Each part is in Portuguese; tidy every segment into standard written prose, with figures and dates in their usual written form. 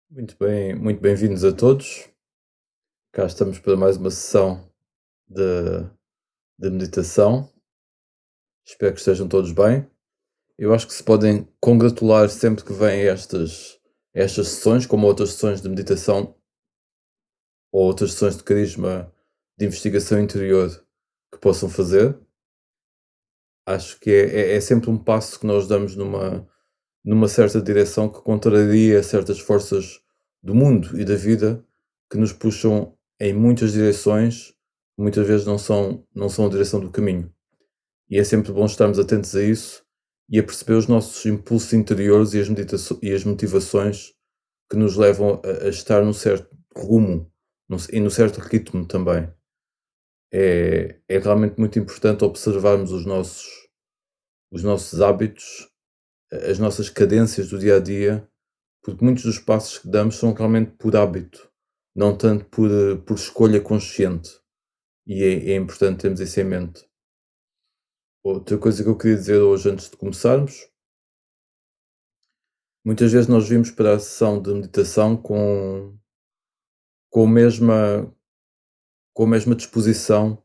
Muito bem-vindos a todos. Cá estamos para mais uma sessão de, de meditação. Espero que estejam todos bem. Eu acho que se podem congratular sempre que vêm estas sessões, como outras sessões de meditação ou outras sessões de carisma de investigação interior que possam fazer. Acho que é sempre um passo que nós damos numa certa direção que contraria certas forças do mundo e da vida que nos puxam em muitas direções, muitas vezes não são a direção do caminho. E é sempre bom estarmos atentos a isso e a perceber os nossos impulsos interiores e as motivações que nos levam a estar num certo rumo e num certo ritmo também. É realmente muito importante observarmos os nossos hábitos, as nossas cadências do dia a dia, porque muitos dos passos que damos são realmente por hábito, não tanto por escolha consciente. E é importante termos isso em mente. Outra coisa que eu queria dizer hoje, antes de começarmos, muitas vezes nós vimos para a sessão de meditação com a mesma, com a mesma disposição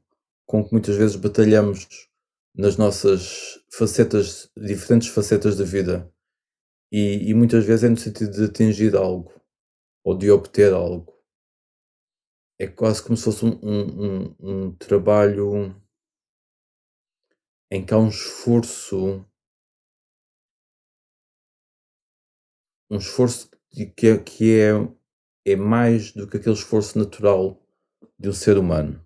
com que muitas vezes batalhamos nas nossas facetas, diferentes facetas da vida. E muitas vezes é no sentido de atingir algo ou de obter algo. É quase como se fosse um trabalho em que há um esforço que é mais do que aquele esforço natural de um ser humano.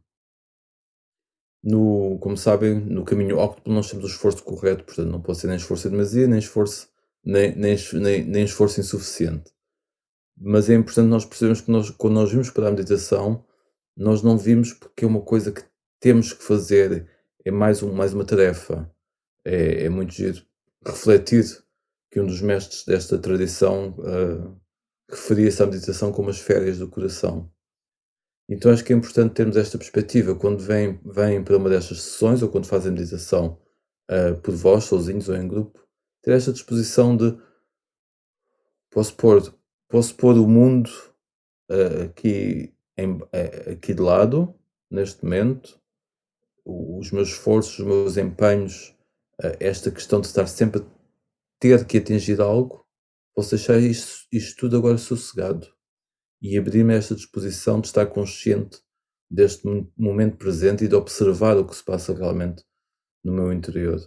Como sabem, no caminho óptimo nós temos o esforço correto, portanto não pode ser nem esforço em demasia, nem esforço insuficiente. Mas é importante nós percebermos que quando nós vimos para a meditação, nós não vimos porque é uma coisa que temos que fazer, é mais uma tarefa. É muito giro refletir que um dos mestres desta tradição referia-se à meditação como as férias do coração. Então acho que é importante termos esta perspectiva quando vêm para uma destas sessões ou quando fazem meditação por vós, sozinhos ou em grupo, ter esta disposição de posso pôr, posso pôr o mundo aqui de lado, neste momento, os meus esforços, os meus empenhos, esta questão de estar sempre a ter que atingir algo, posso deixar isto tudo agora sossegado e abrir-me a esta disposição de estar consciente deste momento presente e de observar o que se passa realmente no meu interior.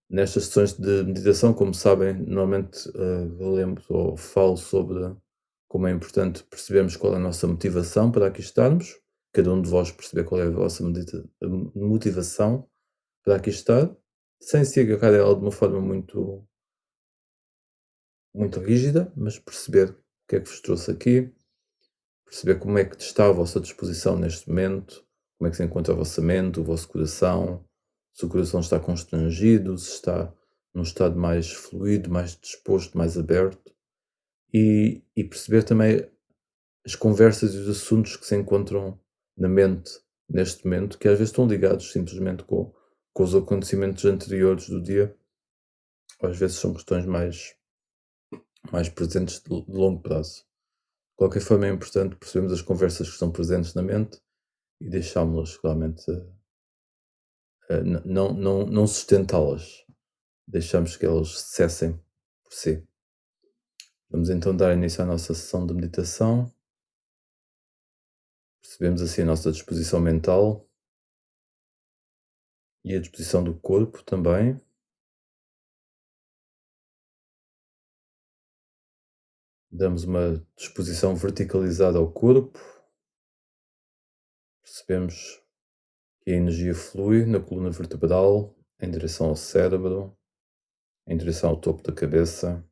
Nestas sessões de meditação, como sabem, normalmente lembro ou falo sobre como é importante percebermos qual é a nossa motivação para aqui estarmos, cada um de vós perceber qual é a vossa motivação para aqui estar, sem se agarrar a ela de uma forma muito rígida, mas perceber o que é que vos trouxe aqui, perceber como é que está a vossa disposição neste momento, como é que se encontra a vossa mente, o vosso coração, se o coração está constrangido, se está num estado mais fluido, mais disposto, mais aberto, e perceber também as conversas e os assuntos que se encontram na mente neste momento, que às vezes estão ligados simplesmente com os acontecimentos anteriores do dia, ou às vezes são questões mais presentes de longo prazo. De qualquer forma, é importante percebermos as conversas que estão presentes na mente e deixámos-las realmente, não sustentá-las, deixamos que elas cessem por si. Vamos então dar início à nossa sessão de meditação. Percebemos assim a nossa disposição mental e a disposição do corpo também. Damos uma disposição verticalizada ao corpo. Percebemos que a energia flui na coluna vertebral em direção ao cérebro, em direção ao topo da cabeça.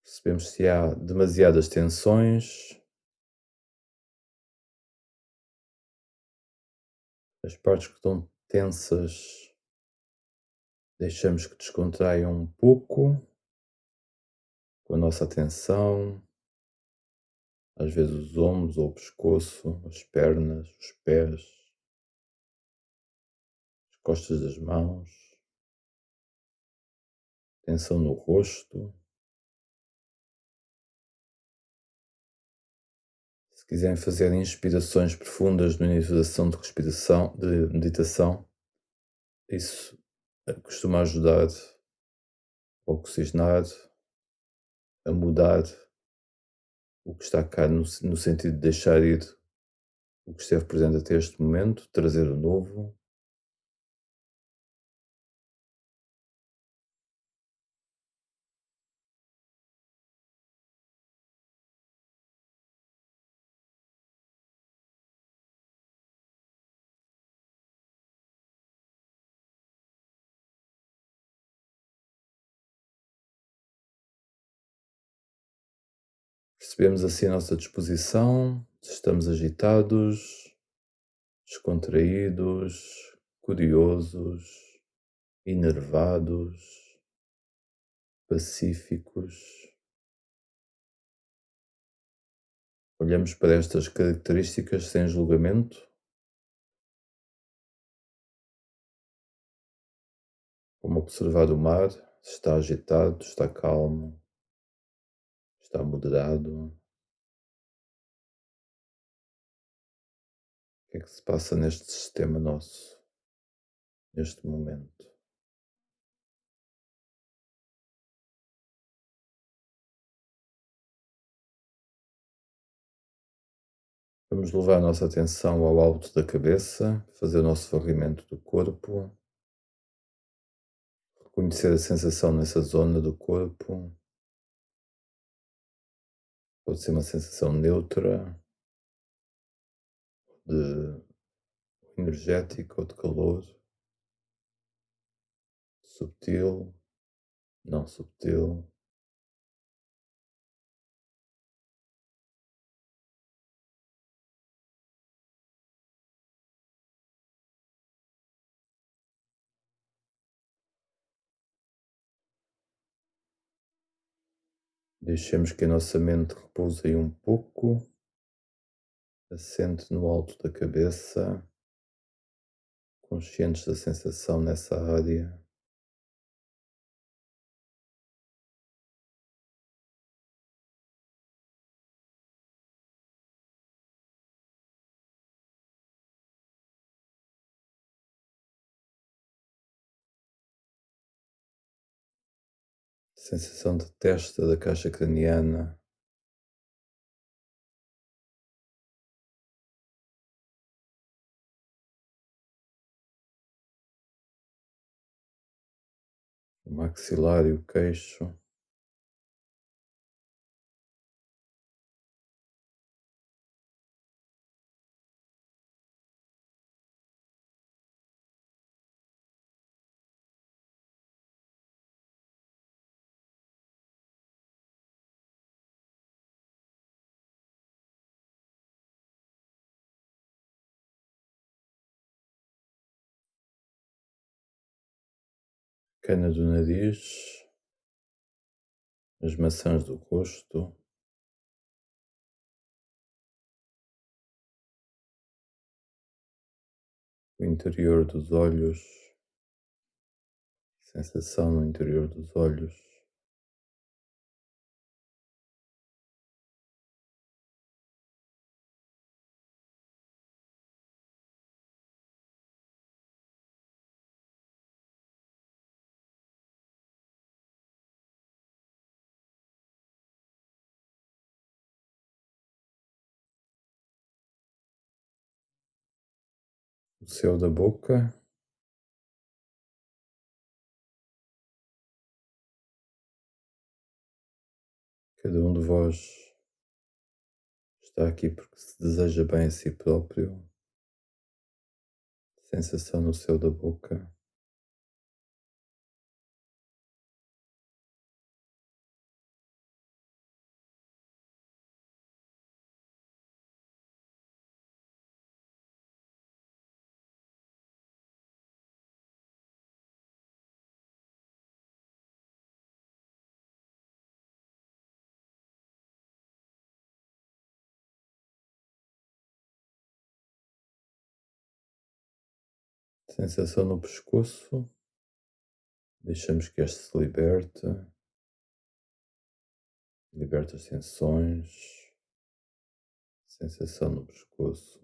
Percebemos se há demasiadas tensões, as partes que estão tensas, deixamos que descontraiam um pouco com a nossa atenção, às vezes os ombros ou o pescoço, as pernas, os pés, costas das mãos, tensão no rosto. Se quiserem fazer inspirações profundas no início da sessão de respiração, de meditação, isso costuma ajudar a oxigenar, a mudar o que está cá no sentido de deixar ir o que esteve presente até este momento, trazer o novo. Percebemos assim a nossa disposição, se estamos agitados, descontraídos, curiosos, enervados, pacíficos. Olhamos para estas características sem julgamento, como observar o mar, se está agitado, está calmo, está moderado. O que é que se passa neste sistema nosso, neste momento? Vamos levar a nossa atenção ao alto da cabeça, fazer o nosso varrimento do corpo, reconhecer a sensação nessa zona do corpo. Pode ser uma sensação neutra, de energética ou de calor, subtil, não subtil. Deixemos que a nossa mente repouse aí um pouco, assente no alto da cabeça, conscientes da sensação nessa área. Sensação de testa da caixa craniana, o maxilar e o queixo. Cana do nariz, as maçãs do rosto, o interior dos olhos, sensação no interior dos olhos, o céu da boca, cada um de vós está aqui porque se deseja bem a si próprio, sensação no céu da boca. sensação no pescoço, deixamos que este se liberte, liberta as tensões, sensação no pescoço,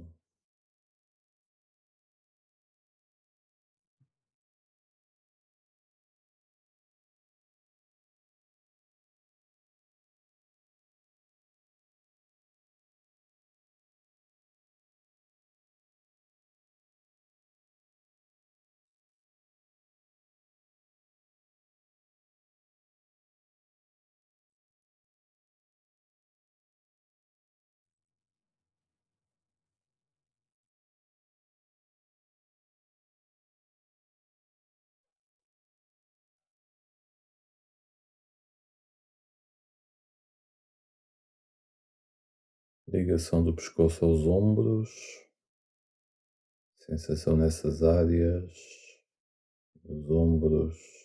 ligação do pescoço aos ombros, sensação nessas áreas, nos ombros,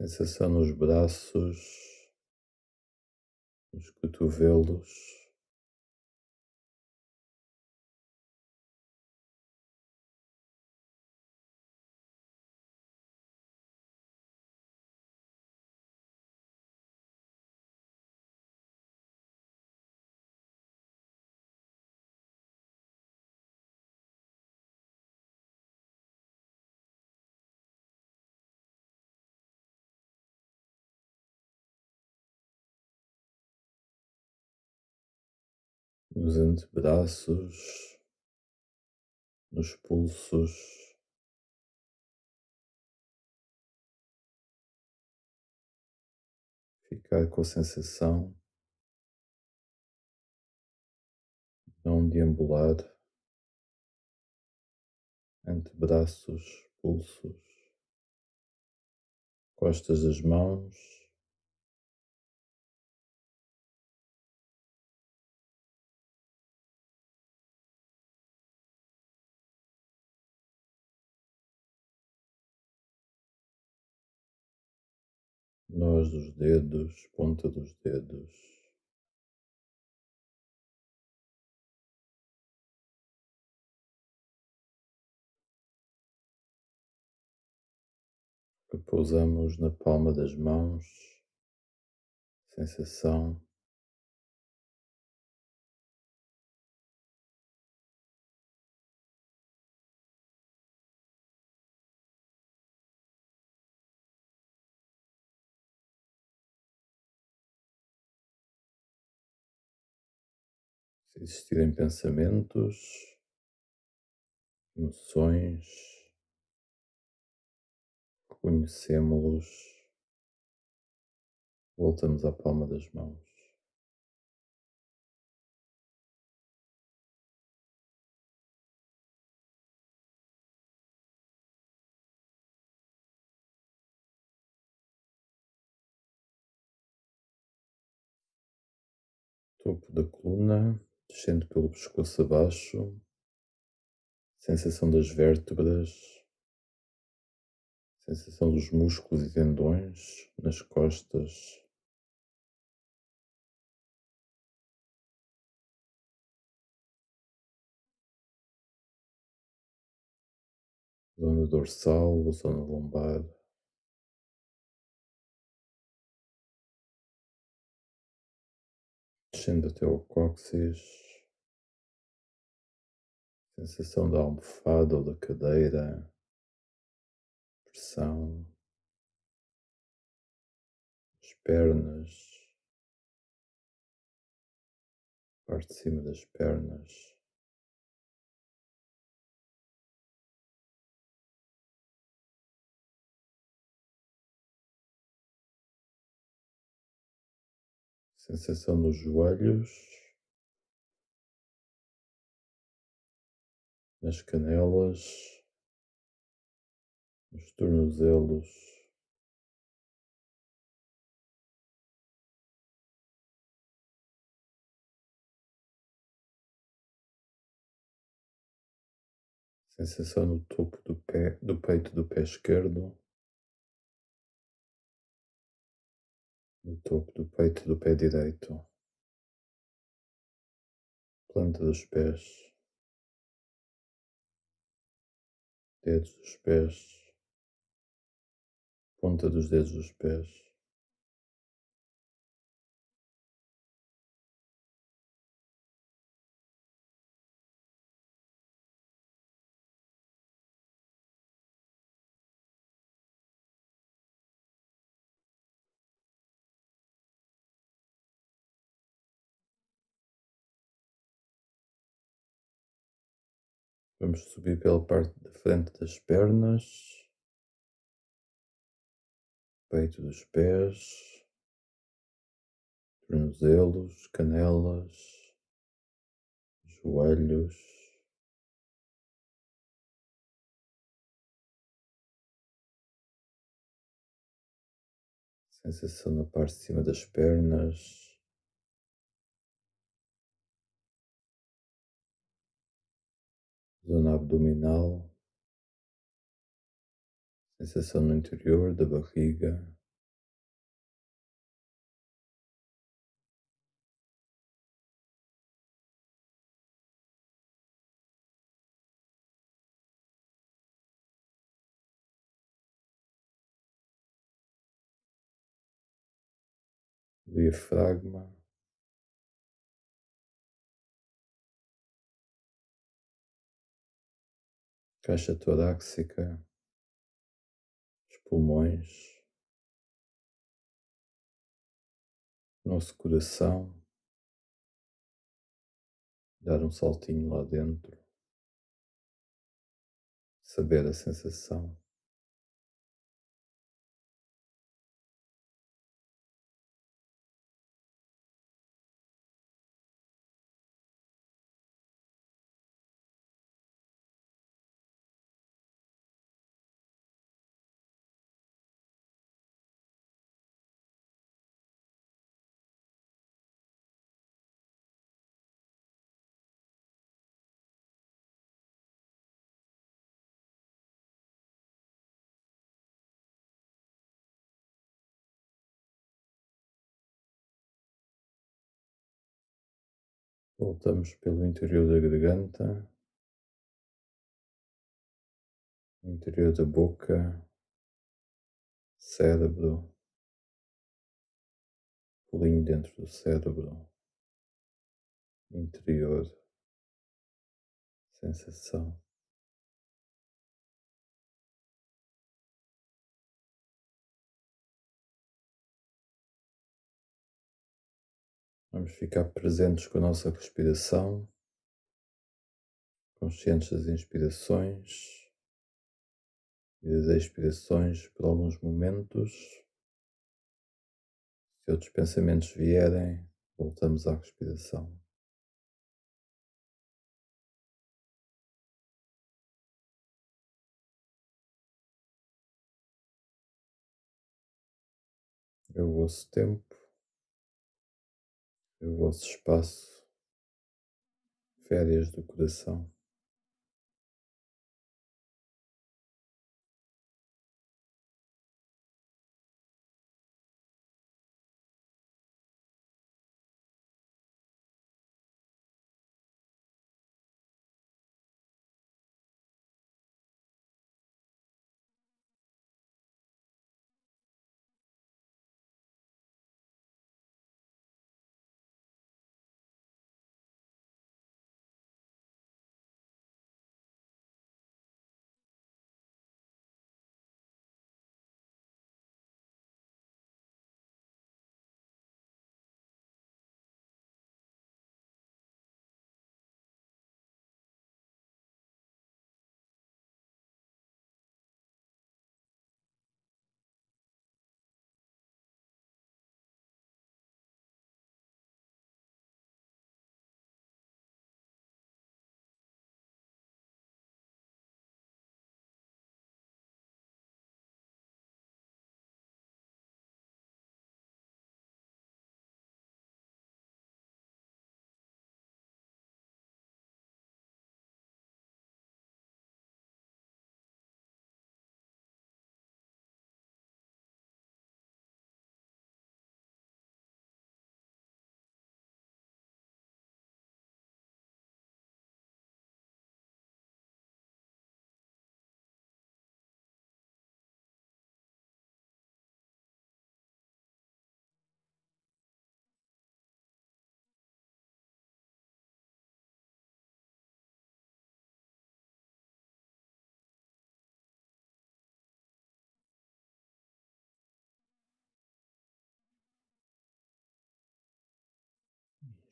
sensação nos braços, nos cotovelos, nos antebraços, nos pulsos, ficar com a sensação não deambular, antebraços, pulsos, costas das mãos, nós dos dedos, ponta dos dedos, repousamos na palma das mãos, sensação, se existirem pensamentos, emoções, reconhecemos-los, voltamos à palma das mãos. Topo da coluna, descendo pelo pescoço abaixo, sensação das vértebras, sensação dos músculos e tendões nas costas, zona dorsal, zona lombar, descendo até ao cóccix, sensação da almofada ou da cadeira, pressão, as pernas, parte de cima das pernas, sensação nos joelhos, nas canelas, nos tornozelos, sensação no topo do pé, do peito do pé esquerdo, no topo do peito do pé direito, planta dos pés, dedos dos pés, ponta dos dedos dos pés. Vamos subir pela parte da frente das pernas, peito dos pés, tornozelos, canelas, joelhos, sensação na parte de cima das pernas, zona abdominal, sensação no interior da barriga, diafragma, caixa torácica, os pulmões, nosso coração, dar um saltinho lá dentro, saber a sensação. Voltamos pelo interior da garganta, interior da boca, cérebro, pulinho dentro do cérebro, interior, sensação. Vamos ficar presentes com a nossa respiração, conscientes das inspirações e das expirações por alguns momentos. Se outros pensamentos vierem, voltamos à respiração. É o vosso tempo, é o vosso espaço, férias do coração.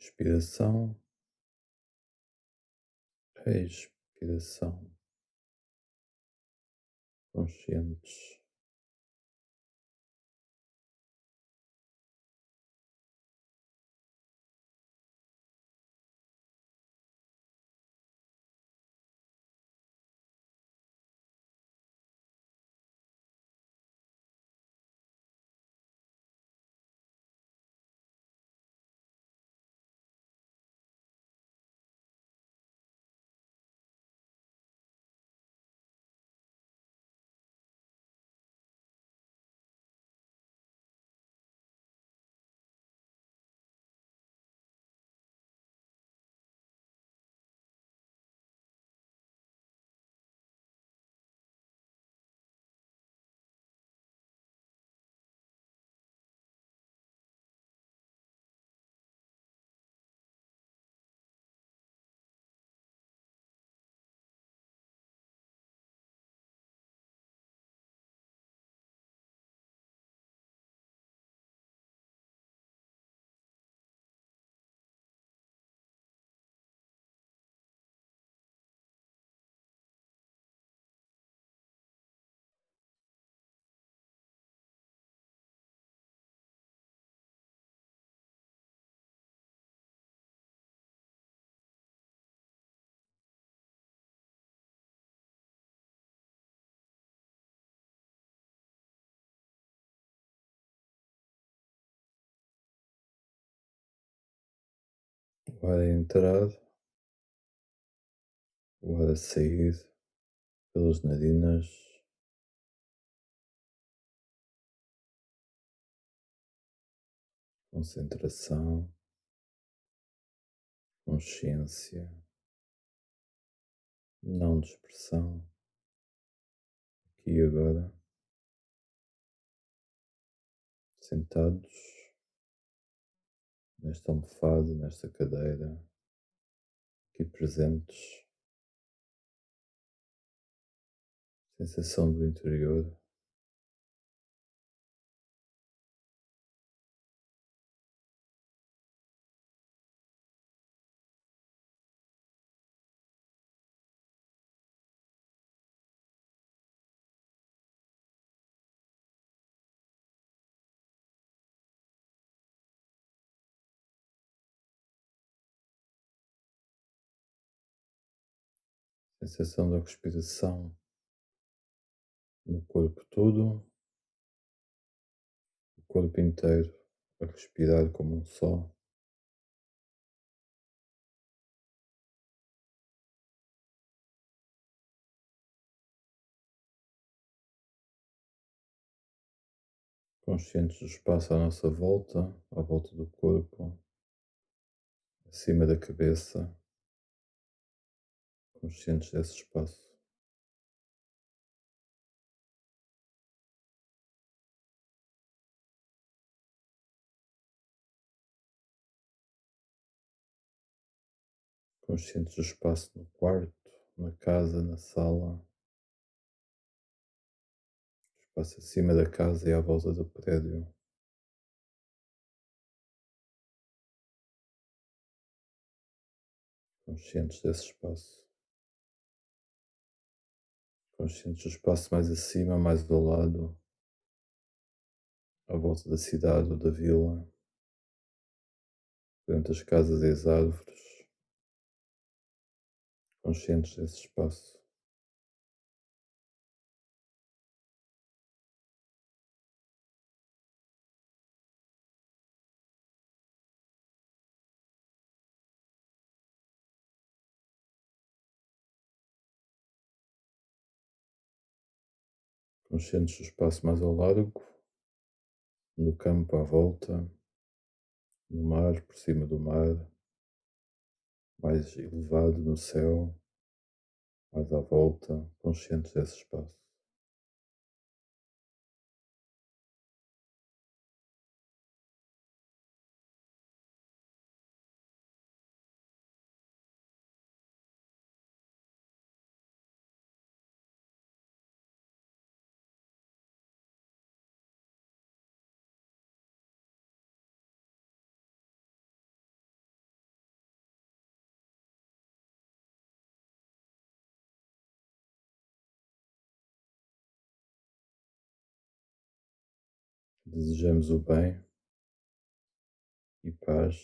Inspiração, expiração, conscientes. O ar a entrar, o ar a sair pelas narinas, concentração, consciência, não dispersão, aqui e agora, sentados nesta almofada, nesta cadeira, aqui presentes, sensação do interior, sensação da respiração no corpo todo, o corpo inteiro a respirar como um só. Conscientes do espaço à nossa volta, à volta do corpo, acima da cabeça, conscientes desse espaço. Conscientes do espaço no quarto, na casa, na sala, espaço acima da casa e à volta do prédio. Conscientes desse espaço. Conscientes do espaço mais acima, mais ao lado, à volta da cidade ou da vila, perante as casas e as árvores. Conscientes desse espaço. Conscientes do espaço mais ao largo, no campo à volta, no mar, por cima do mar, mais elevado no céu, mais à volta, conscientes desse espaço. Desejamos o bem e paz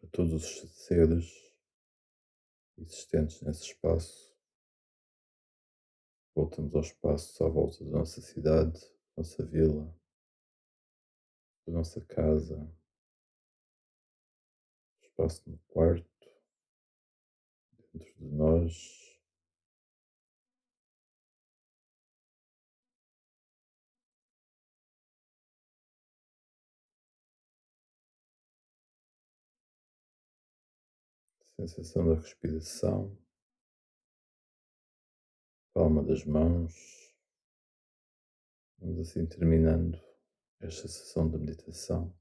a todos os seres existentes nesse espaço. Voltamos ao espaço à volta da nossa cidade, nossa vila, da nossa casa, espaço no quarto, dentro de nós. Sensação da respiração, palma das mãos. Vamos assim terminando esta sessão de meditação.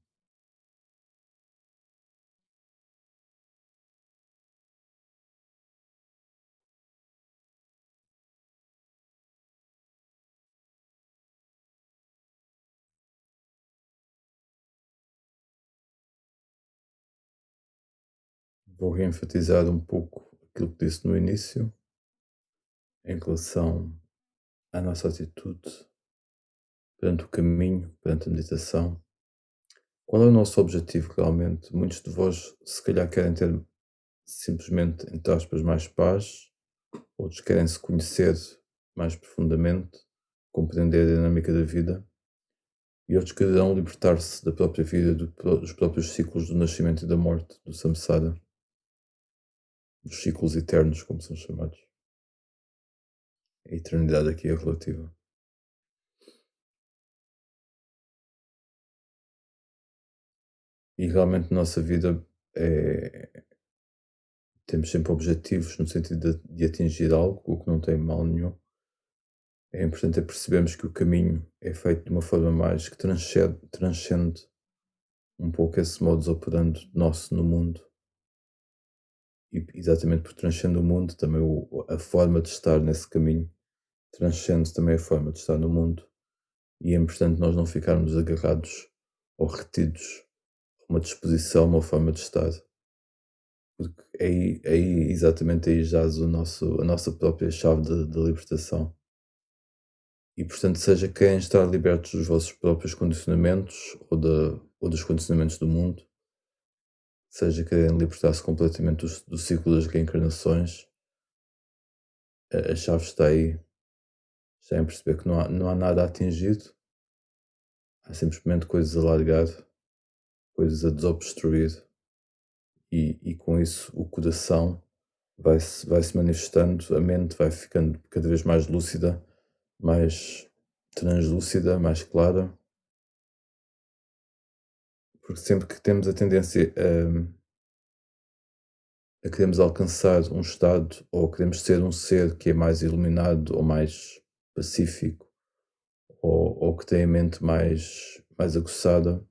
Vou reenfatizar um pouco aquilo que disse no início, em relação à nossa atitude perante o caminho, perante a meditação. Qual é o nosso objetivo realmente? Muitos de vós, se calhar, querem ter simplesmente, entre aspas, mais paz, outros querem se conhecer mais profundamente, compreender a dinâmica da vida, e outros quererão libertar-se da própria vida, dos próprios ciclos do nascimento e da morte, do samsara, dos ciclos eternos, como são chamados. A eternidade aqui é relativa. E realmente na nossa vida temos sempre objetivos no sentido de atingir algo, o que não tem mal nenhum. É importante percebermos que o caminho é feito de uma forma mais que transcende um pouco esse modus operandi nosso no mundo. E exatamente por transcende o mundo, também a forma de estar nesse caminho transcende também a forma de estar no mundo. E é importante nós não ficarmos agarrados ou retidos a uma disposição, uma forma de estar, porque exatamente aí jaz a nossa própria chave de libertação. E portanto, seja querem estar libertos dos vossos próprios condicionamentos ou dos condicionamentos do mundo, seja querem libertar-se completamente do ciclo das reencarnações, a chave está aí, está em perceber que não há nada atingido, há simplesmente coisas a largar, coisas a desobstruir, e com isso o coração vai se manifestando, a mente vai ficando cada vez mais lúcida, mais translúcida, mais clara, porque sempre que temos a tendência a queremos alcançar um estado ou queremos ser um ser que é mais iluminado ou mais pacífico ou que tem a mente mais aguçada,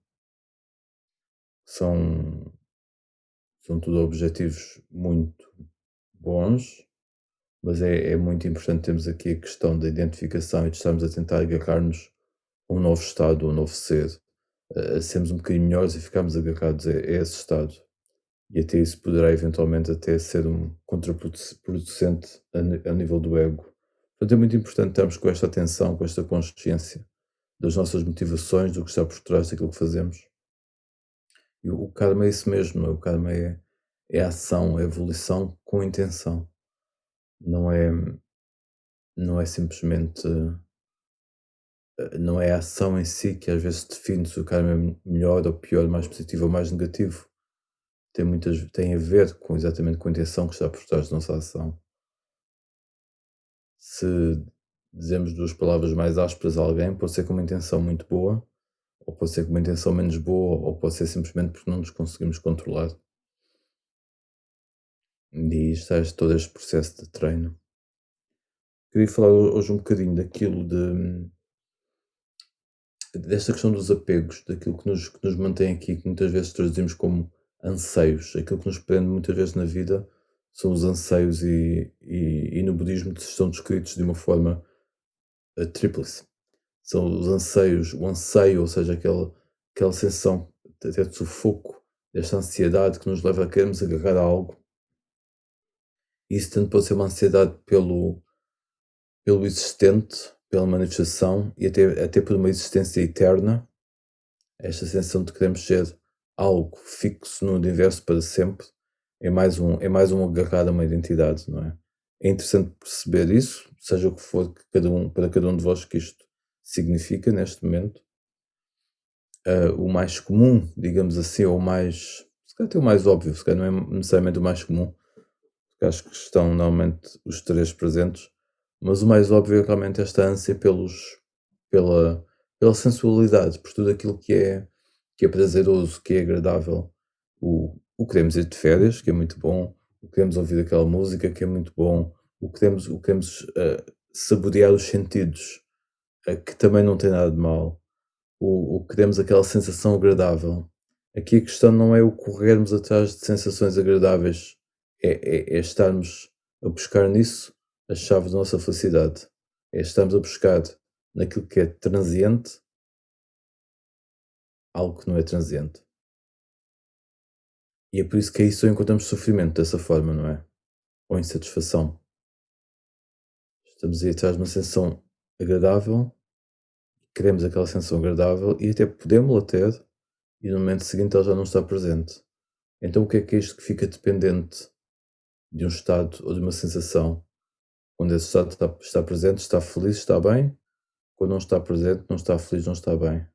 são, são tudo objetivos muito bons, mas é muito importante termos aqui a questão da identificação e de estarmos a tentar agarrar-nos a um novo estado, a um novo ser, a sermos um bocadinho melhores e ficarmos agarrados a esse estado. E até isso poderá eventualmente até ser um contraproducente a nível do ego. Portanto, é muito importante estarmos com esta atenção, com esta consciência das nossas motivações, do que está por trás daquilo que fazemos. E o karma é isso mesmo, o karma é a ação, é a evolução com intenção. Não é, não é simplesmente, não é a ação em si que às vezes define se o karma é melhor ou pior, mais positivo ou mais negativo. Tem a ver com exatamente com a intenção que está por trás da nossa ação. Se dizemos 2 palavras mais ásperas a alguém, pode ser com uma intenção muito boa, ou pode ser com uma intenção menos boa, ou pode ser simplesmente porque não nos conseguimos controlar. E isto é todo este processo de treino. Queria falar hoje um bocadinho desta questão dos apegos, daquilo que nos mantém aqui, que muitas vezes traduzimos como anseios. Aquilo que nos prende muitas vezes na vida são os anseios e no budismo são descritos de uma forma tríplice. São os anseios, o anseio, ou seja, aquela sensação até de sufoco, desta ansiedade que nos leva a querermos agarrar a algo. Isso tanto pode ser uma ansiedade pelo existente, pela manifestação e até por uma existência eterna, esta sensação de queremos ser algo fixo no universo para sempre, é mais um agarrar a uma identidade, não é? É interessante perceber isso, seja o que for que para cada um de vós que isto significa neste momento. O mais comum, digamos assim, ou o mais, se calhar até o mais óbvio, se calhar não é necessariamente o mais comum, porque acho que estão normalmente os três presentes, mas o mais óbvio é realmente esta ânsia pela, pela sensualidade, por tudo aquilo que é prazeroso, que é agradável. O queremos ir de férias, que é muito bom, o queremos ouvir aquela música, que é muito bom, o queremos saborear os sentidos, que também não tem nada de mal. O queremos aquela sensação agradável. Aqui a questão não é o corrermos atrás de sensações agradáveis, é estarmos a buscar nisso a chave da nossa felicidade. É estarmos a buscar naquilo que é transiente algo que não é transiente. E é por isso que aí só encontramos sofrimento dessa forma, não é? Ou insatisfação. Estamos a ir atrás de uma sensação agradável, queremos aquela sensação agradável e até podemos-la ter, e no momento seguinte ela já não está presente. Então o que é isto que fica dependente de um estado ou de uma sensação? Quando esse estado está presente, está feliz, está bem. Quando não está presente, não está feliz, não está bem.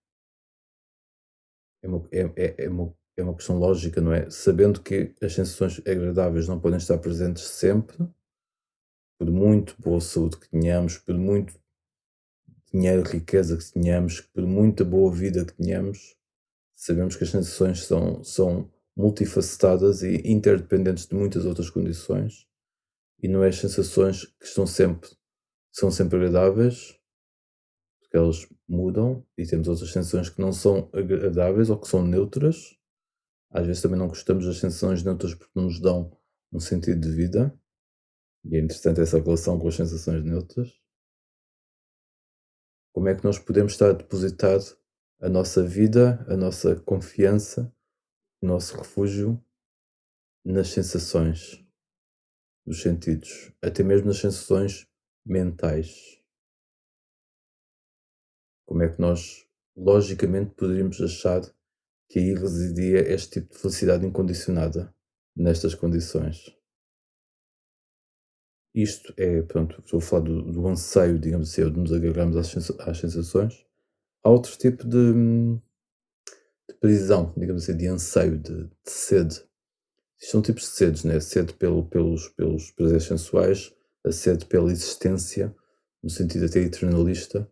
É uma questão lógica, não é? Sabendo que as sensações agradáveis não podem estar presentes sempre, por muito boa saúde que tenhamos, por muito dinheiro, riqueza que tenhamos, por muita boa vida que tenhamos, sabemos que as sensações são multifacetadas e interdependentes de muitas outras condições, e não é as sensações que são sempre agradáveis, porque elas mudam, e temos outras sensações que não são agradáveis ou que são neutras. Às vezes também não gostamos das sensações neutras porque não nos dão um sentido de vida, e é interessante essa relação com as sensações neutras. Como é que nós podemos estar a depositar a nossa vida, a nossa confiança, o nosso refúgio nas sensações dos sentidos, até mesmo nas sensações mentais? Como é que nós, logicamente, poderíamos achar que aí residia este tipo de felicidade incondicionada nestas condições? Isto é, pronto, estou a falar do anseio, digamos assim, ou de nos agarrarmos às sensações. Há outro tipo de prisão, digamos assim, de anseio, de sede. Isto são tipos de sedes, né? Sede pelos prazeres sensuais, a sede pela existência, no sentido até eternalista,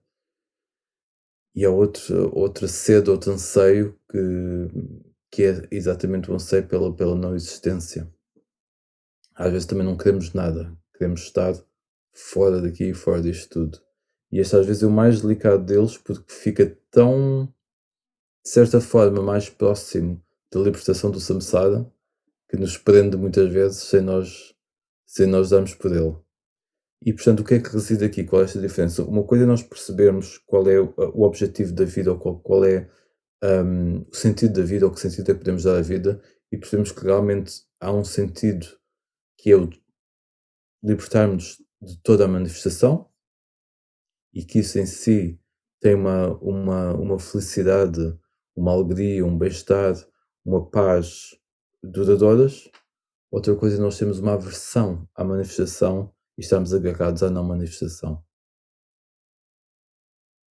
e há outra sede, outro anseio que é exatamente o anseio pela não existência. Às vezes também não queremos nada, queremos estar fora daqui e fora disto tudo. E este às vezes é o mais delicado deles porque fica tão, de certa forma, mais próximo da libertação do samsara, que nos prende muitas vezes sem nós darmos por ele. E portanto, o que é que reside aqui? Qual é esta diferença? Uma coisa é nós percebermos qual é o objetivo da vida, ou qual é o sentido da vida, ou que sentido é que podemos dar à vida, e percebemos que realmente há um sentido que é o de libertarmos de toda a manifestação, e que isso em si tem uma felicidade, uma alegria, um bem-estar, uma paz duradouras. Outra coisa é nós temos uma aversão à manifestação e estamos agarrados à não manifestação.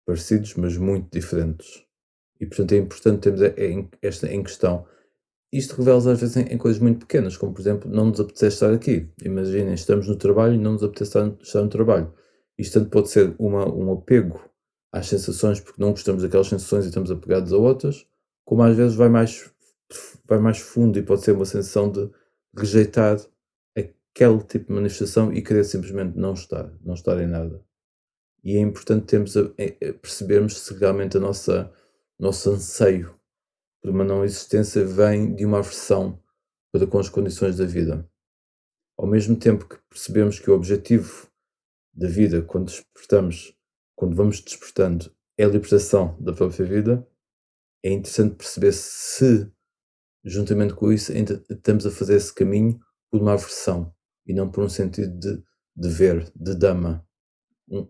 Parecidos, mas muito diferentes. E portanto é importante termos esta em questão. Isto revela-se às vezes em coisas muito pequenas, como por exemplo, não nos apetece estar aqui. Imaginem, estamos no trabalho e não nos apetece estar no trabalho. Isto tanto pode ser um apego às sensações, porque não gostamos daquelas sensações e estamos apegados a outras, como às vezes vai mais fundo e pode ser uma sensação de rejeitar aquele tipo de manifestação e querer simplesmente não estar em nada. E é importante percebermos se realmente nosso anseio por uma não existência vem de uma aversão para com as condições da vida. Ao mesmo tempo que percebemos que o objetivo da vida, quando vamos despertando, é a libertação da própria vida, é interessante perceber se, juntamente com isso, ainda estamos a fazer esse caminho por uma aversão e não por um sentido de dever, de dama.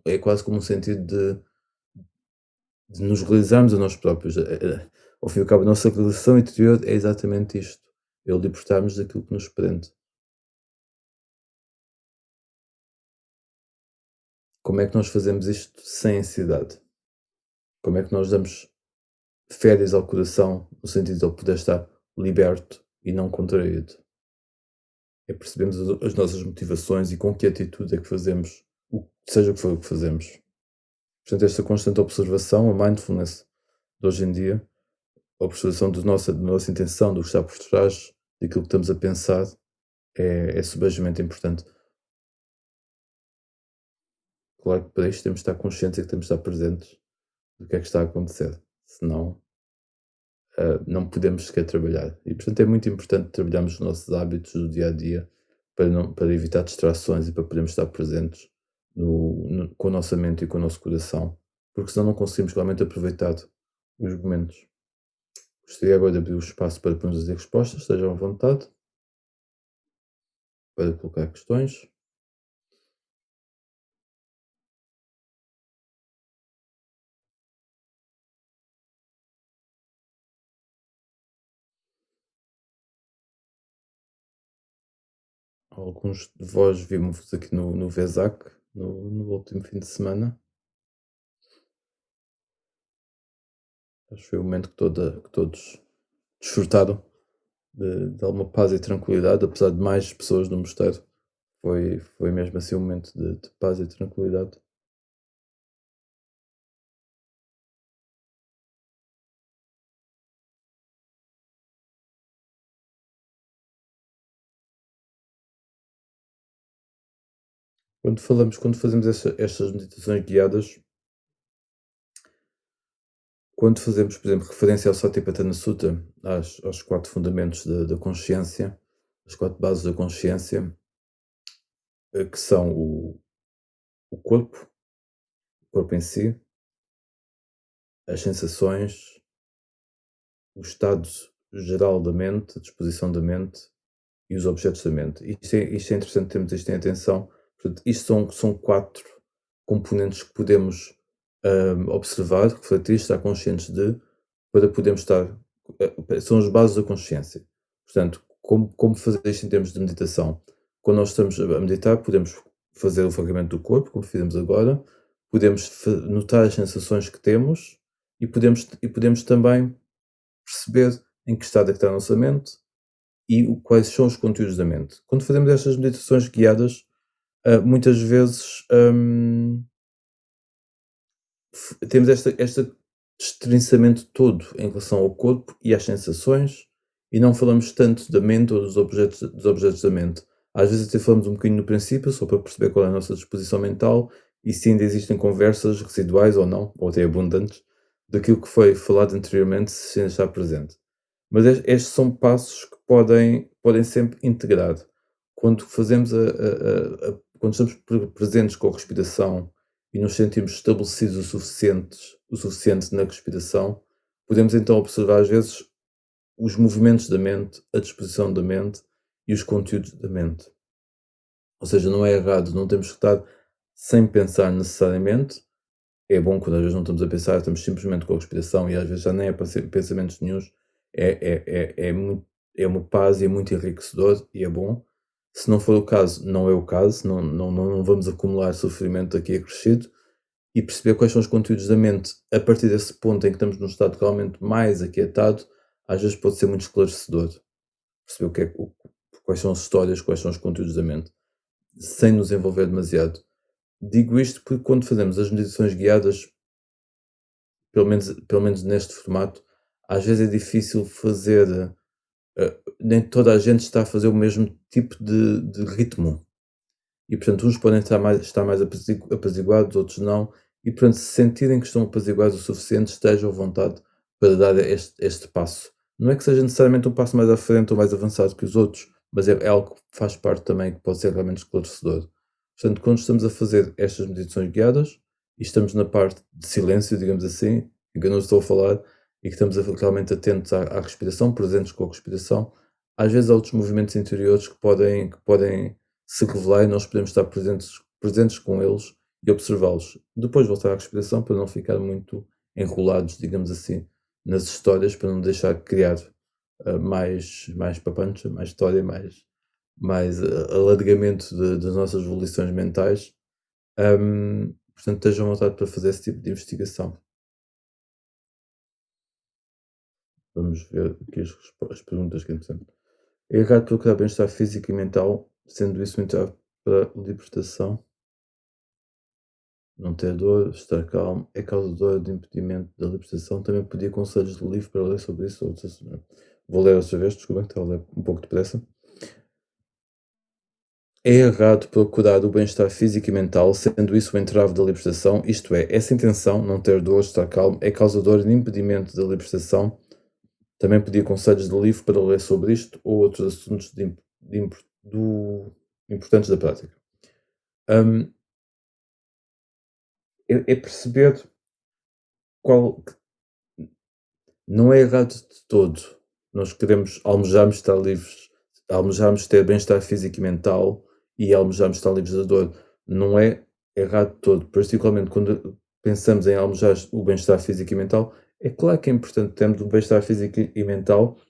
é quase como um sentido de nos realizarmos a nós próprios. Ao fim e ao cabo, a nossa realização interior é exatamente isto, é o libertarmos daquilo que nos prende. Como é que nós fazemos isto sem ansiedade? Como é que nós damos férias ao coração, no sentido de ele poder estar liberto e não contraído? É percebermos as nossas motivações e com que atitude é que fazemos, seja o que for o que fazemos. Portanto, esta constante observação, a mindfulness de hoje em dia, a observação da nossa intenção, do que está por trás daquilo que estamos a pensar, é subejamente importante. Claro que para isto temos de estar conscientes e que temos de estar presentes do que é que está a acontecer. Senão, não podemos sequer trabalhar. E, portanto, é muito importante trabalharmos os nossos hábitos do dia a dia para evitar distrações e para podermos estar presentes com a nossa mente e com o nosso coração, porque senão não conseguimos realmente aproveitar os momentos. Gostaria agora de abrir o espaço para perguntas e respostas, estejam à vontade para colocar questões. Alguns de vós vimos aqui no Vesac, no último fim de semana. Acho que foi o momento que todos desfrutaram de alguma paz e tranquilidade, apesar de mais pessoas no mosteiro. Foi mesmo assim um momento de paz e tranquilidade. Quando fazemos estas meditações guiadas, quando fazemos, por exemplo, referência ao Satipatthana Sutta, aos 4 fundamentos da consciência, as 4 bases da consciência, que são o corpo em si, as sensações, o estado geral da mente, a disposição da mente e os objetos da mente. Isto é interessante termos isto em atenção. Portanto, isto são 4 componentes que podemos observar, refletir, estar conscientes para podermos estar. São as bases da consciência. Portanto, como fazer isto em termos de meditação? Quando nós estamos a meditar, podemos fazer o fragmento do corpo, como fizemos agora, podemos notar as sensações que temos e podemos também perceber em que estado é que está a nossa mente e quais são os conteúdos da mente. Quando fazemos estas meditações guiadas, muitas vezes temos este destrinçamento todo em relação ao corpo e às sensações e não falamos tanto da mente ou dos objetos da mente. Às vezes até falamos um bocadinho no princípio, só para perceber qual é a nossa disposição mental e se ainda existem conversas residuais ou não, ou até abundantes, daquilo que foi falado anteriormente, se ainda está presente. Mas estes são passos que podem sempre integrar. Quando fazemos quando estamos presentes com a respiração e nos sentimos estabelecidos o suficiente na respiração, podemos então observar às vezes os movimentos da mente, a disposição da mente e os conteúdos da mente. Ou seja, não é errado, não temos que estar sem pensar necessariamente. É bom quando às vezes não estamos a pensar, estamos simplesmente com a respiração e às vezes já nem é pensamentos nenhuns. É uma paz e é muito enriquecedor e é bom. Se não for o caso, não é o caso, não vamos acumular sofrimento aqui acrescido e perceber quais são os conteúdos da mente a partir desse ponto em que estamos num estado realmente mais aquietado, às vezes pode ser muito esclarecedor. Perceber quais são as histórias, quais são os conteúdos da mente, sem nos envolver demasiado. Digo isto porque quando fazemos as meditações guiadas, pelo menos neste formato, às vezes é difícil fazer, nem toda a gente está a fazer o mesmo tipo de ritmo. E portanto, uns podem estar mais apaziguados, outros não. E portanto, se sentirem que estão apaziguados o suficiente, estejam à vontade para dar este passo. Não é que seja necessariamente um passo mais à frente ou mais avançado que os outros, mas é algo que faz parte também, que pode ser realmente esclarecedor. Portanto, quando estamos a fazer estas meditações guiadas e estamos na parte de silêncio, digamos assim, em que eu não estou a falar e que estamos realmente atentos à respiração, presentes com a respiração, às vezes há outros movimentos interiores que podem se revelar e nós podemos estar presentes com eles e observá-los. Depois voltar à respiração para não ficar muito enrolados, digamos assim, nas histórias, para não deixar de criar mais papancha, mais história, mais alargamento das nossas volições mentais. Portanto, estejam à vontade para fazer esse tipo de investigação. Vamos ver aqui as perguntas que é interessante. É errado procurar bem-estar físico e mental, sendo isso um entrave para a libertação. Não ter dor, estar calmo, é causador de impedimento da libertação. Também pedir conselhos de livro para ler sobre isso. Vou ler outra vez, desculpa, estava a ler um pouco depressa. É errado procurar o bem-estar físico e mental, sendo isso o entrave da libertação, isto é, essa intenção, não ter dor, estar calmo, é causador de impedimento da libertação. Também pedir conselhos de livro para ler sobre isto ou outros assuntos importantes da prática. Hum, é perceber qual. Não é errado de todo. Nós queremos, almejamos estar livres, almejamos ter bem-estar físico e mental e almejamos estar livres da dor. Não é errado de todo, particularmente quando pensamos em almejar o bem-estar físico e mental. É claro que é importante termos o bem-estar físico e mental,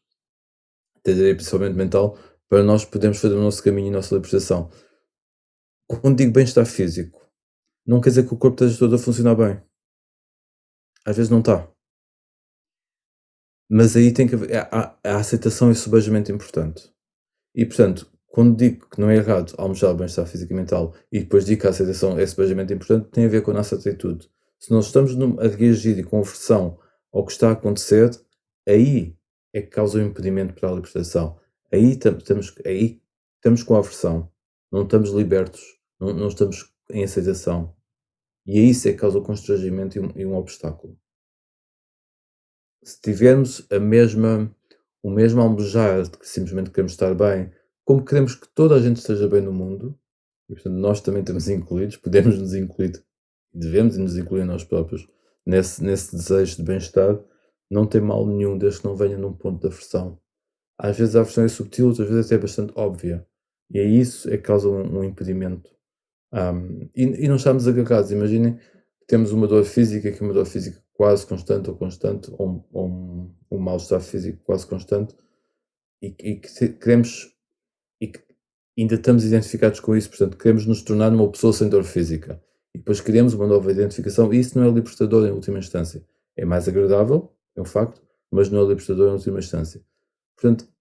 principalmente mental, para nós podermos fazer o nosso caminho e a nossa libertação. Quando digo bem-estar físico, não quer dizer que o corpo esteja todo a funcionar bem. Às vezes não está. Mas aí tem que haver. A aceitação é subejamente importante. E, portanto, quando digo que não é errado almejar o bem-estar físico e mental e depois digo que a aceitação é subejamente importante, tem a ver com a nossa atitude. Se nós estamos a reagir e com aversão ao que está a acontecer, aí é que causa um impedimento para a libertação. Aí estamos com aversão, não estamos libertos, não estamos em aceitação. E é isso é que causa o constrangimento e um obstáculo. Se tivermos o mesmo almejar de que simplesmente queremos estar bem, como queremos que toda a gente esteja bem no mundo, e portanto nós também estamos incluídos, podemos nos incluir, devemos nos incluir nós próprios nesse desejo de bem-estar, não tem mal nenhum desde que não venha num ponto de aversão. Às vezes a aversão é subtil, outras vezes até é bastante óbvia, e é isso é que causa um impedimento. E não estamos agarrados. Imaginem que temos uma dor física, que é uma dor física quase constante ou constante, ou um mal-estar físico quase constante, e que queremos, e que ainda estamos identificados com isso, portanto, queremos nos tornar uma pessoa sem dor física. E depois criamos uma nova identificação, e isso não é libertador em última instância. É mais agradável, é um facto, mas não é libertador em última instância. Portanto,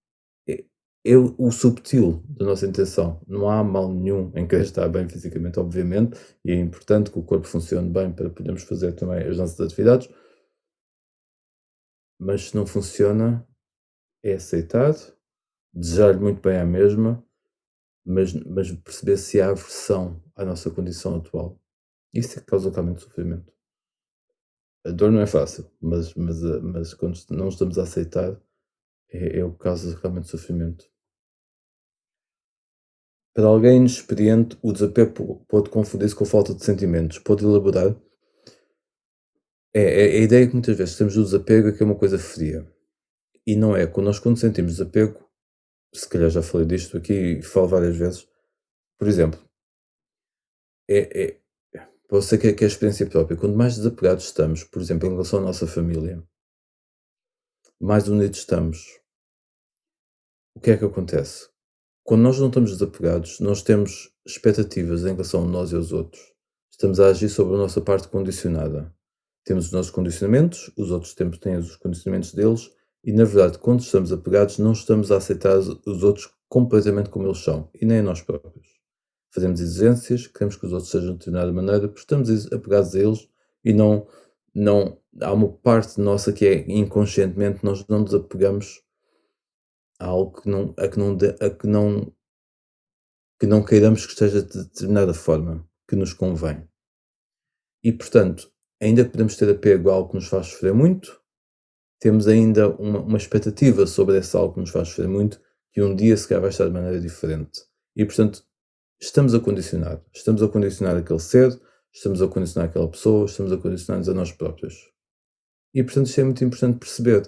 é, é o subtil da nossa intenção. Não há mal nenhum em querer estar bem fisicamente, obviamente, e é importante que o corpo funcione bem para podermos fazer também as nossas atividades, mas se não funciona, é aceitar, desejar muito bem à mesma, mas perceber se há aversão à nossa condição atual. Isso é que causa realmente sofrimento. A dor não é fácil, mas quando não estamos a aceitar, é o que causa realmente sofrimento. Para alguém inexperiente, o desapego pode confundir-se com falta de sentimentos. Pode elaborar? A ideia é que muitas vezes temos o desapego é que é uma coisa fria. E não é. Quando sentimos desapego, se calhar já falei disto aqui e falo várias vezes, por exemplo, é para você que é a experiência própria, quanto mais desapegados estamos, por exemplo, em relação à nossa família, mais unidos estamos. O que é que acontece? Quando nós não estamos desapegados, nós temos expectativas em relação a nós e aos outros. Estamos a agir sobre a nossa parte condicionada. Temos os nossos condicionamentos, os outros têm os condicionamentos deles, e na verdade, quando estamos apegados, não estamos a aceitar os outros completamente como eles são, e nem a nós próprios. Fazemos exigências, queremos que os outros sejam de determinada maneira, porque estamos apegados a eles e há uma parte nossa que é inconscientemente nós não nos apegamos a algo que não queiramos que esteja de determinada forma, que nos convém. E, portanto, ainda que podemos ter apego a algo que nos faz sofrer muito, temos ainda uma expectativa sobre esse algo que nos faz sofrer muito, que um dia se calhar vai estar de maneira diferente. E, portanto, estamos a condicionar aquele ser, estamos a condicionar aquela pessoa, estamos a condicionar-nos a nós próprios. E, portanto, isto é muito importante perceber.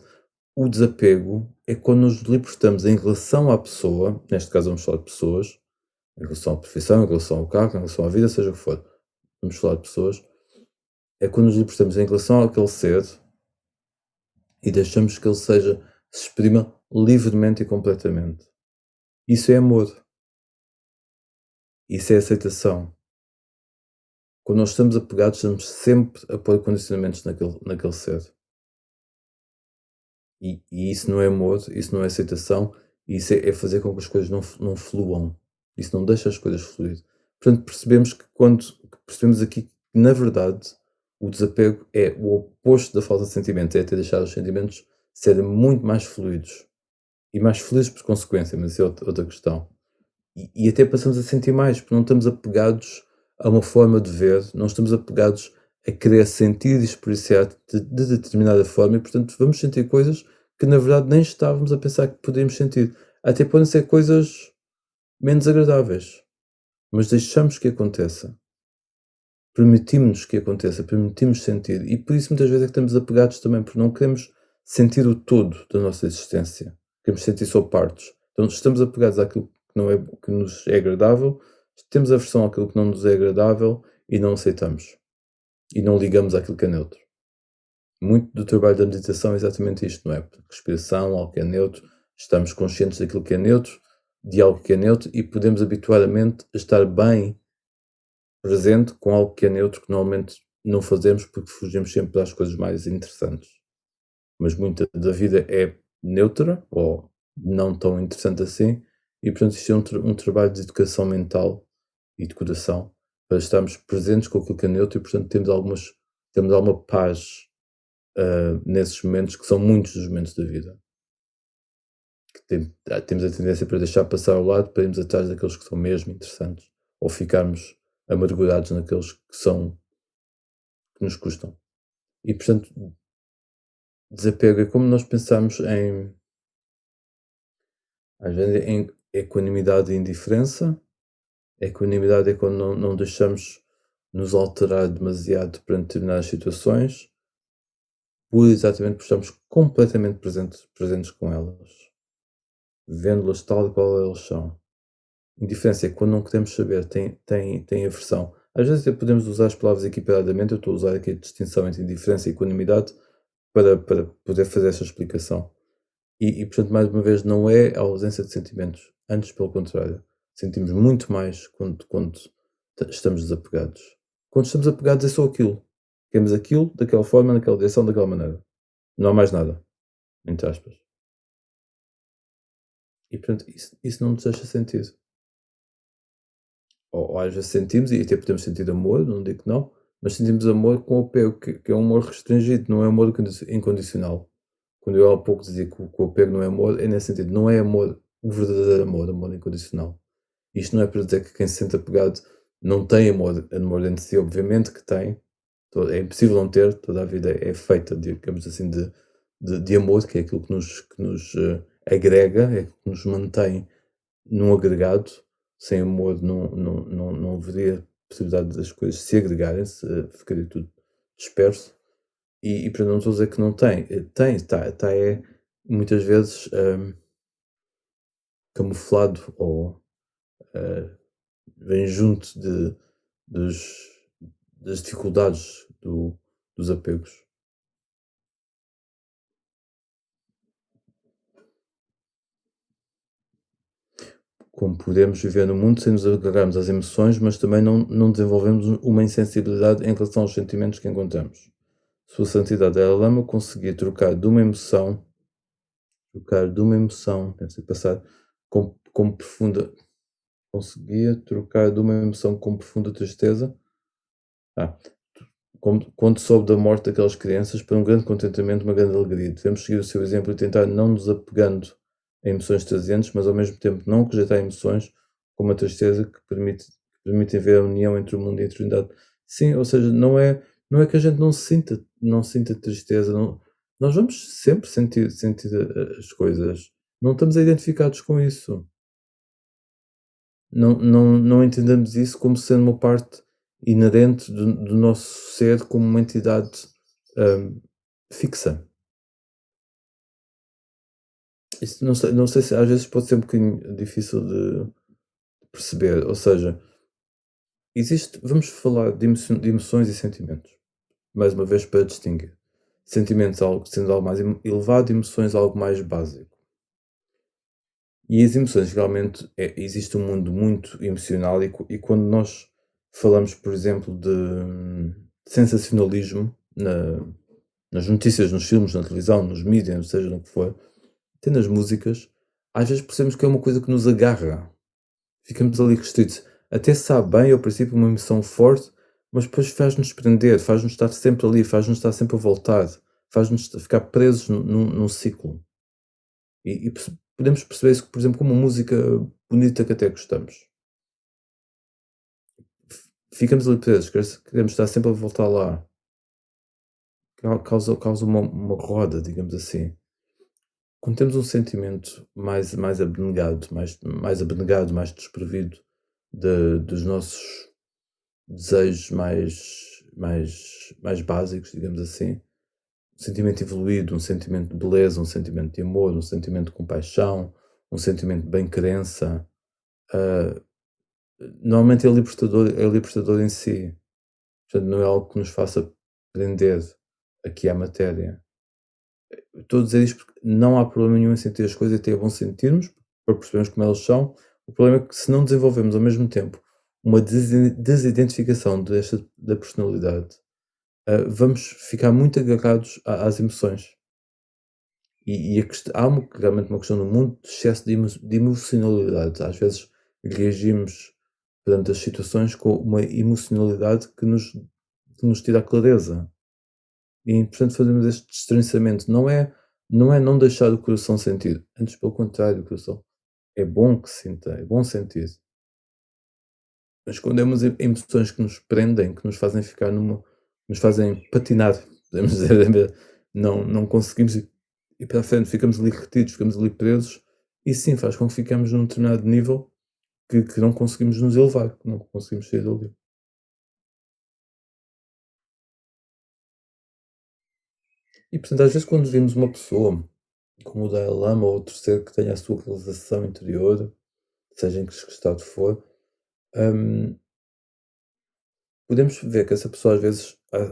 O desapego é quando nos libertamos em relação à pessoa, neste caso vamos falar de pessoas, em relação à profissão, em relação ao carro, em relação à vida, seja o que for. vamos falar de pessoas, é quando nos libertamos em relação àquele ser e deixamos que ele se exprima livremente e completamente. Isso é amor, isso é aceitação. Quando nós estamos apegados, estamos sempre a pôr condicionamentos naquele ser. E isso não é amor, isso não é aceitação, isso é fazer com que as coisas não fluam. Isso não deixa as coisas fluir. Portanto, percebemos que percebemos aqui que, na verdade, o desapego é o oposto da falta de sentimento, é ter deixado os sentimentos serem muito mais fluidos. E mais felizes por consequência, mas isso é outra questão. E até passamos a sentir mais, porque não estamos apegados a uma forma de ver, não estamos apegados a querer sentir e experienciar de determinada forma e, portanto, vamos sentir coisas que na verdade nem estávamos a pensar que podíamos sentir. Até podem ser coisas menos agradáveis, mas deixamos que aconteça. Permitimos que aconteça, permitimos sentir. E por isso muitas vezes é que estamos apegados também, porque não queremos sentir o todo da nossa existência. Queremos sentir só partes. Então estamos apegados àquilo que, não é, que nos é agradável, temos aversão àquilo que não nos é agradável e não aceitamos. E não ligamos àquilo que é neutro. Muito do trabalho da meditação é exatamente isto, não é? Respiração, algo que é neutro, estamos conscientes daquilo que é neutro, de algo que é neutro e podemos habituar a mente a estar bem presente com algo que é neutro, que normalmente não fazemos porque fugimos sempre das coisas mais interessantes. Mas muita da vida é neutra ou não tão interessante assim, e portanto isto é um trabalho de educação mental e de coração para estarmos presentes com aquilo que é neutro e portanto temos alguma paz nesses momentos que são muitos dos momentos da vida. Que temos a tendência para deixar passar ao lado para irmos atrás daqueles que são mesmo interessantes ou ficarmos amargurados naqueles que nos custam. E portanto, desapego é como nós pensamos às vezes, em equanimidade e indiferença. Equanimidade é quando não deixamos nos alterar demasiado perante determinadas situações, por exatamente porque estamos completamente presentes com elas, vendo-las tal e qual elas são. Indiferença é quando não queremos saber, tem aversão. Às vezes até podemos usar as palavras equiparadamente, eu estou a usar aqui a distinção entre indiferença e equanimidade para poder fazer essa explicação. Portanto, mais uma vez, não é a ausência de sentimentos, antes pelo contrário. Sentimos muito mais quando estamos desapegados. Quando estamos apegados é só aquilo. Queremos aquilo, daquela forma, naquela direção, daquela maneira. Não há mais nada, entre aspas. E portanto, isso não nos deixa sentido. Ou às vezes sentimos, e até podemos sentir amor, não digo que não, mas sentimos amor com apego, que é um amor restringido, não é amor incondicional. Quando eu há pouco dizia que o apego não é amor, é nesse sentido, não é amor, o verdadeiro amor, amor incondicional. Isto não é para dizer que quem se sente apegado não tem amor dentro de si, obviamente que tem, é impossível não ter, toda a vida é feita, digamos assim, de amor, que é aquilo que nos agrega, é aquilo que nos mantém num agregado. Sem amor não haveria possibilidade das coisas se agregarem, ficaria tudo disperso. Para não estou a dizer que não tem, tem, está muitas vezes camuflado ou eh, vem junto dos, das dificuldades dos apegos. Como podemos viver no mundo sem nos agarrarmos às emoções, mas também não desenvolvemos uma insensibilidade em relação aos sentimentos que encontramos. Sua Santidade Dalai Lama conseguia deve ser passar com profunda, conseguia trocar de uma emoção com profunda tristeza, ah, quando soube da morte daquelas crianças, para um grande contentamento, uma grande alegria. Devemos seguir o seu exemplo e tentar não nos apegando a emoções trazentes, mas ao mesmo tempo não rejeitar emoções como a tristeza que permitem ver a união entre o mundo e a eternidade. Sim, ou seja, não é que a gente não sinta tristeza, nós vamos sempre sentir as coisas. Não estamos identificados com isso. Não entendemos isso como sendo uma parte inerente do nosso ser como uma entidade hum, fixa. Isso não sei se às vezes pode ser um bocadinho difícil de perceber, ou seja, vamos falar de emoções e sentimentos, mais uma vez para distinguir. Sentimentos algo sendo algo mais elevado, emoções algo mais básico. E as emoções realmente existe um mundo muito emocional e quando nós falamos, por exemplo, de sensacionalismo nas notícias, nos filmes, na televisão, nos mídias, seja no que for, até nas músicas, às vezes percebemos que é uma coisa que nos agarra. Ficamos ali restritos. Até sabe bem, ao princípio, uma emoção forte, mas depois faz-nos prender, faz-nos estar sempre ali, faz-nos estar sempre a voltar, faz-nos ficar presos num ciclo. Podemos perceber isso, por exemplo, com uma música bonita que até gostamos. Ficamos ali presos, queremos estar sempre a voltar lá. Causa uma roda, digamos assim. Quando temos um sentimento mais abnegado, mais abnegado, mais desprovido dos nossos desejos mais básicos, digamos assim, um sentimento evoluído, um sentimento de beleza, um sentimento de amor, um sentimento de compaixão, um sentimento de bem-querença, ah, normalmente é libertador em si. Portanto, não é algo que nos faça prender aqui à matéria. Estou a dizer isto porque não há problema nenhum em sentir as coisas, até é bom sentirmos, para percebermos como elas são. O problema é que se não desenvolvemos ao mesmo tempo uma desidentificação da personalidade, vamos ficar muito agarrados às emoções. Há realmente uma questão no mundo de excesso de emocionalidade. Às vezes reagimos perante as situações com uma emocionalidade que nos tira a clareza. E é importante fazermos este distanciamento. Não é não deixar o coração sentir, antes pelo contrário, o coração é bom que sinta, é bom sentir. Mas quando é umas emoções que nos prendem, que nos fazem ficar nos fazem patinar, podemos dizer, não conseguimos ir para a frente, ficamos ali retidos, ficamos ali presos, e sim faz com que ficamos num determinado nível que não conseguimos nos elevar, que não conseguimos sair dali. E portanto, às vezes quando vemos uma pessoa como o Dalai Lama ou outro ser que tenha a sua realização interior, seja em que estado for, hum, podemos ver que essa pessoa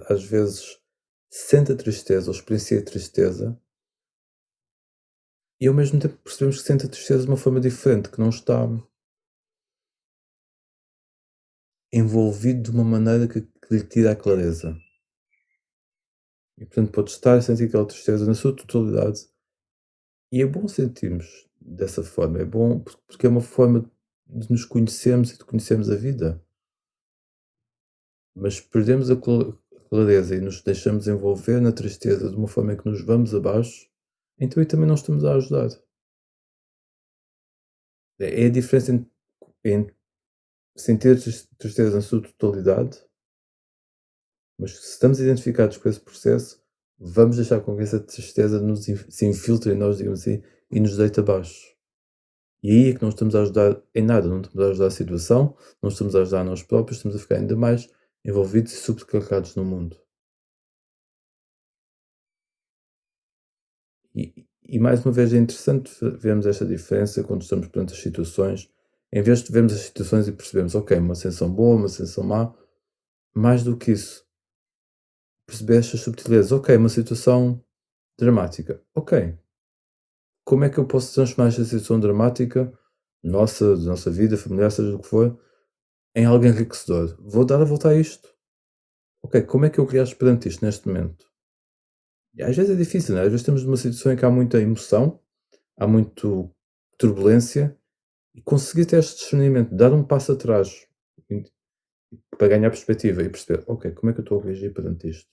às vezes sente a tristeza ou experiencia a tristeza e ao mesmo tempo percebemos que sente a tristeza de uma forma diferente, que não está envolvido de uma maneira que lhe tira a clareza. E portanto pode estar a sentir aquela tristeza na sua totalidade e é bom sentirmos dessa forma, é bom porque é uma forma de nos conhecermos e de conhecermos a vida. Mas perdemos a clareza e nos deixamos envolver na tristeza de uma forma em que nos vamos abaixo, então aí também não estamos a ajudar. É a diferença entre sentir a tristeza na sua totalidade, mas se estamos identificados com esse processo, vamos deixar com que essa tristeza se infiltre em nós, digamos assim, e nos deite abaixo. E aí é que não estamos a ajudar em nada, não estamos a ajudar a situação, não estamos a ajudar a nós próprios, estamos a ficar ainda mais envolvidos e sobrecarregados no mundo. E mais uma vez é interessante vermos esta diferença quando estamos perante as situações, em vez de vermos as situações e percebermos, ok, uma sensação boa, uma sensação má, mais do que isso, perceber estas subtilezas, ok, uma situação dramática, ok, como é que eu posso transformar esta situação dramática, nossa, da nossa vida, familiar, seja o que for, em algo enriquecedor? Vou dar a volta a isto. Ok, como é que eu reajo perante isto neste momento? E às vezes é difícil, né? Às vezes estamos numa situação em que há muita emoção, há muito turbulência. E conseguir ter este discernimento, dar um passo atrás, e para ganhar perspectiva e perceber: "Ok, como é que eu estou a reagir perante isto?".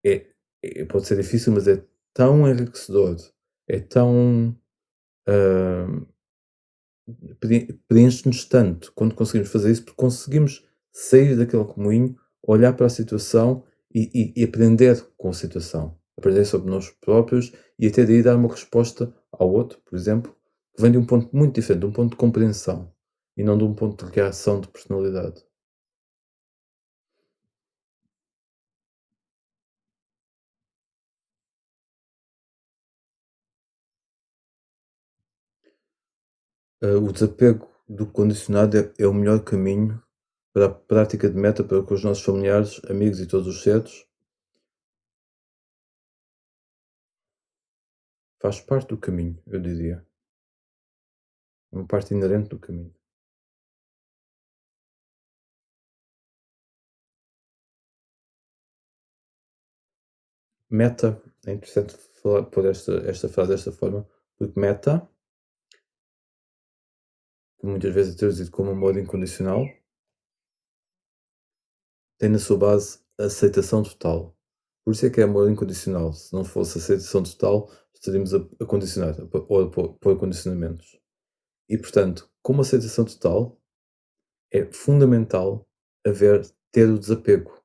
É pode ser difícil, mas é tão enriquecedor, é tão, hã, preenche-nos tanto quando conseguimos fazer isso, porque conseguimos sair daquele remoinho, olhar para a situação e aprender com a situação. Aprender sobre nós próprios e até daí dar uma resposta ao outro, por exemplo, que vem de um ponto muito diferente, de um ponto de compreensão e não de um ponto de reação de personalidade. O desapego do condicionado é o melhor caminho para a prática de meta para com os nossos familiares, amigos e todos os seres, faz parte do caminho, eu diria. É uma parte inerente do caminho. Meta, é interessante falar, pôr esta frase desta forma, porque meta, que muitas vezes é traduzido como amor incondicional, tem na sua base a aceitação total. Por isso é que é amor incondicional. Se não fosse aceitação total, estaríamos a condicionar, ou a pôr condicionamentos. E, portanto, como aceitação total, é fundamental ter o desapego.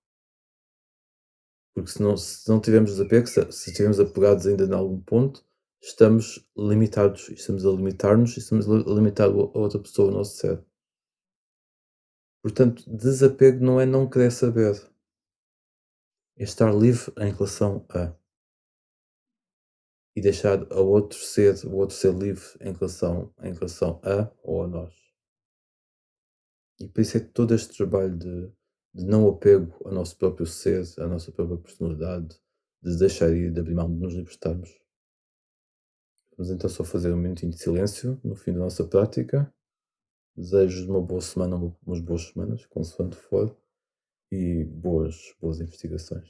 Porque se não tivermos desapego, se estivermos apegados ainda em algum ponto, estamos limitados, estamos a limitar-nos e estamos a limitar a outra pessoa, o nosso ser. Portanto, desapego não é não querer saber, é estar livre em relação a e deixar o outro ser livre em relação a ou a nós. E por isso é que todo este trabalho de não apego ao nosso próprio ser, à nossa própria personalidade, de deixar ir, de abrir mão, de nos libertarmos. Vamos então só fazer um minutinho de silêncio no fim da nossa prática. Desejo uma boa semana, umas boas semanas, consoante for, e boas investigações.